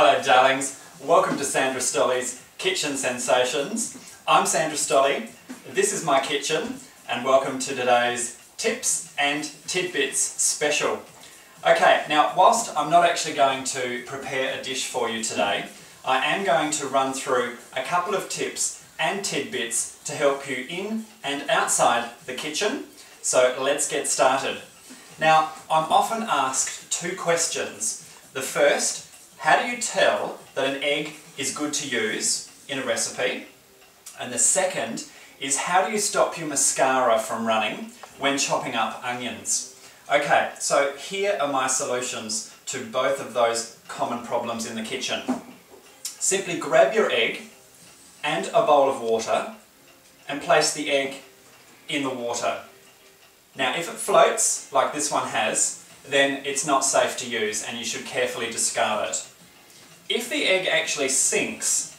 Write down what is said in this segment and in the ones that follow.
Hello darlings, welcome to Sandra Stolle's Kitchen Sensations. I'm Sandra Stolle, this is my kitchen, and welcome to today's Tips and Tidbits special. Okay, now whilst I'm not actually going to prepare a dish for you today, I am going to run through a couple of tips and tidbits to help you in and outside the kitchen. So let's get started. Now, I'm often asked two questions. The first, how do you tell that an egg is good to use in a recipe? And the second is, how do you stop your mascara from running when chopping up onions? Okay, so here are my solutions to both of those common problems in the kitchen. Simply grab your egg and a bowl of water and place the egg in the water. Now, if it floats, like this one has, then it's not safe to use and you should carefully discard it. If the egg actually sinks,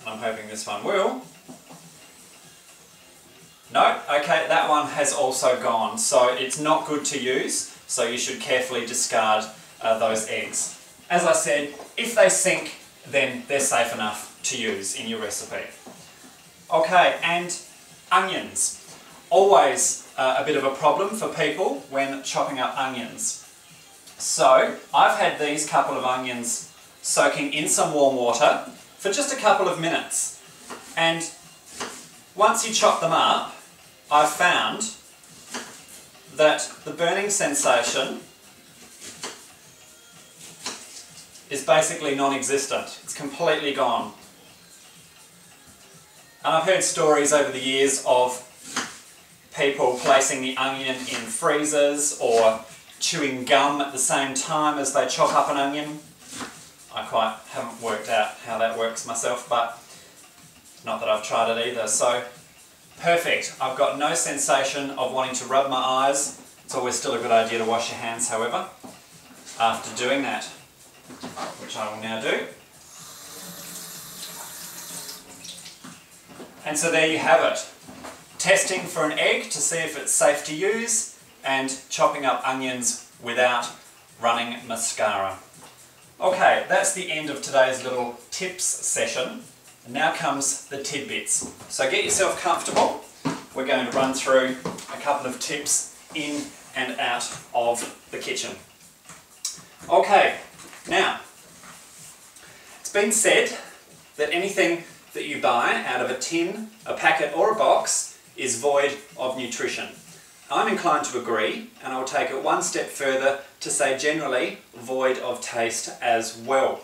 and I'm hoping this one will, no, okay, that one has also gone, so it's not good to use, so you should carefully discard those eggs. As I said, if they sink, then they're safe enough to use in your recipe. Okay, and onions. Always a bit of a problem for people when chopping up onions. So I've had these couple of onions soaking in some warm water for just a couple of minutes, and once you chop them up, I've found that the burning sensation is basically non-existent. It's completely gone. And I've heard stories over the years of people placing the onion in freezers or chewing gum at the same time as they chop up an onion. I quite haven't worked out how that works myself, but not that I've tried it either. So perfect. I've got no sensation of wanting to rub my eyes. It's always still a good idea to wash your hands, however, after doing that, which I will now do. And so there you have it. Testing for an egg to see if it's safe to use, and chopping up onions without running mascara. Okay, that's the end of today's little tips session. And now comes the tidbits. So get yourself comfortable. We're going to run through a couple of tips in and out of the kitchen. Okay, now, it's been said that anything that you buy out of a tin, a packet or a box is void of nutrition. I'm inclined to agree, and I'll take it one step further to say generally void of taste as well.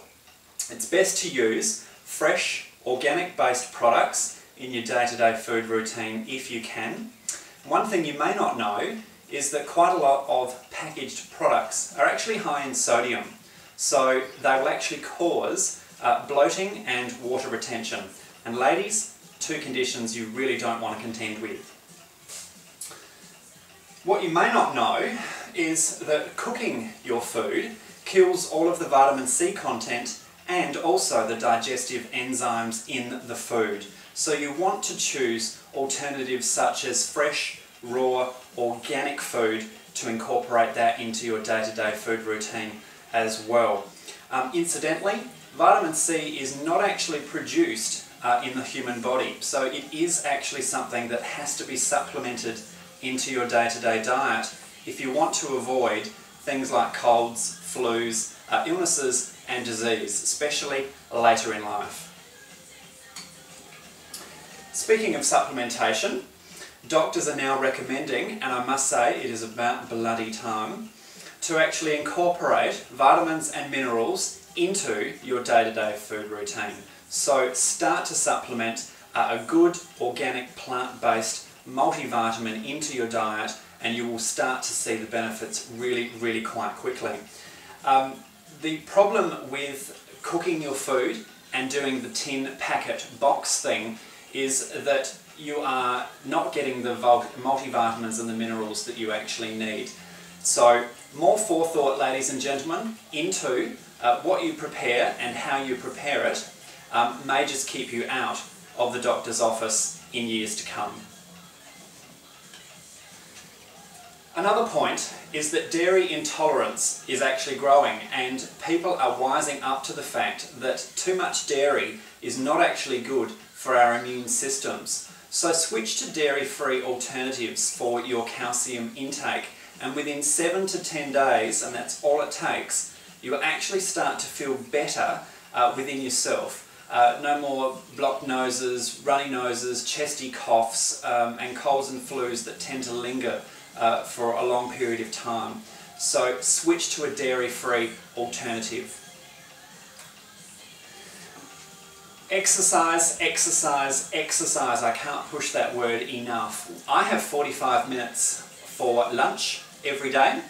It's best to use fresh, organic-based products in your day-to-day food routine if you can. One thing you may not know is that quite a lot of packaged products are actually high in sodium, so they will actually cause bloating and water retention. And ladies, two conditions you really don't want to contend with. What you may not know is that cooking your food kills all of the vitamin C content and also the digestive enzymes in the food. So you want to choose alternatives such as fresh, raw, organic food to incorporate that into your day-to-day food routine as well. Incidentally, vitamin C is not actually produced in the human body, so it is actually something that has to be supplemented into your day-to-day diet if you want to avoid things like colds, flus, illnesses and disease, especially later in life. Speaking of supplementation, doctors are now recommending, and I must say it is about bloody time, to actually incorporate vitamins and minerals into your day-to-day food routine. So start to supplement a good organic plant-based multivitamin into your diet, and you will start to see the benefits really quite quickly. The problem with cooking your food and doing the tin packet box thing is that you are not getting the multivitamins and the minerals that you actually need. So more forethought, ladies and gentlemen, into what you prepare and how you prepare it may just keep you out of the doctor's office in years to come. Another point is that dairy intolerance is actually growing, and people are wising up to the fact that too much dairy is not actually good for our immune systems. So switch to dairy-free alternatives for your calcium intake, and within 7 to 10 days, and that's all it takes, you will actually start to feel better within yourself. No more blocked noses, runny noses, chesty coughs, and colds and flus that tend to linger for a long period of time. So switch to a dairy-free alternative. Exercise, exercise, exercise. I can't push that word enough. I have 45 minutes for lunch every day,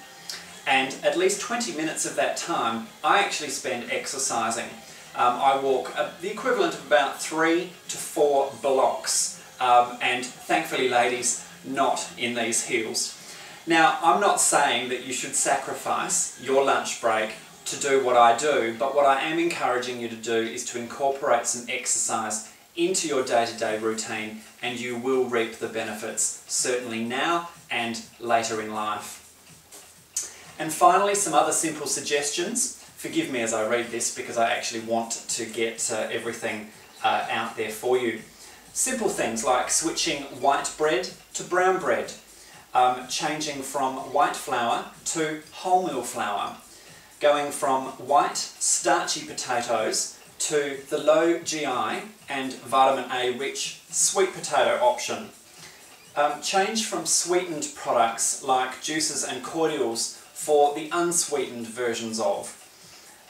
and at least 20 minutes of that time I actually spend exercising. I walk the equivalent of about 3 to 4 blocks, and thankfully, ladies, not in these heels. Now, I'm not saying that you should sacrifice your lunch break to do what I do, but what I am encouraging you to do is to incorporate some exercise into your day-to-day routine, and you will reap the benefits, certainly now and later in life. And finally, some other simple suggestions. Forgive me as I read this because I actually want to get everything out there for you. Simple things like switching white bread to brown bread, changing from white flour to wholemeal flour, going from white starchy potatoes to the low GI and vitamin A rich sweet potato option. Change from sweetened products like juices and cordials for the unsweetened versions of.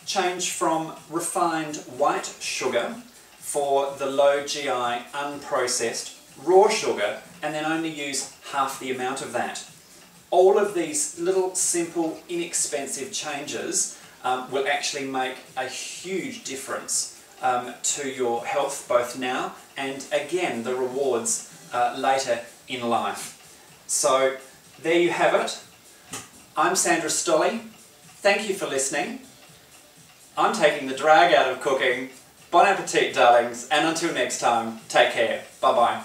Change from refined white sugar for the low GI unprocessed raw sugar, and then only use half the amount of that. All of these little simple inexpensive changes will actually make a huge difference to your health both now and again the rewards later in life. So there you have it. I'm Sandra Stolle. Thank you for listening. I'm taking the drag out of cooking. Bon appetit, darlings, and until next time, take care. Bye-bye.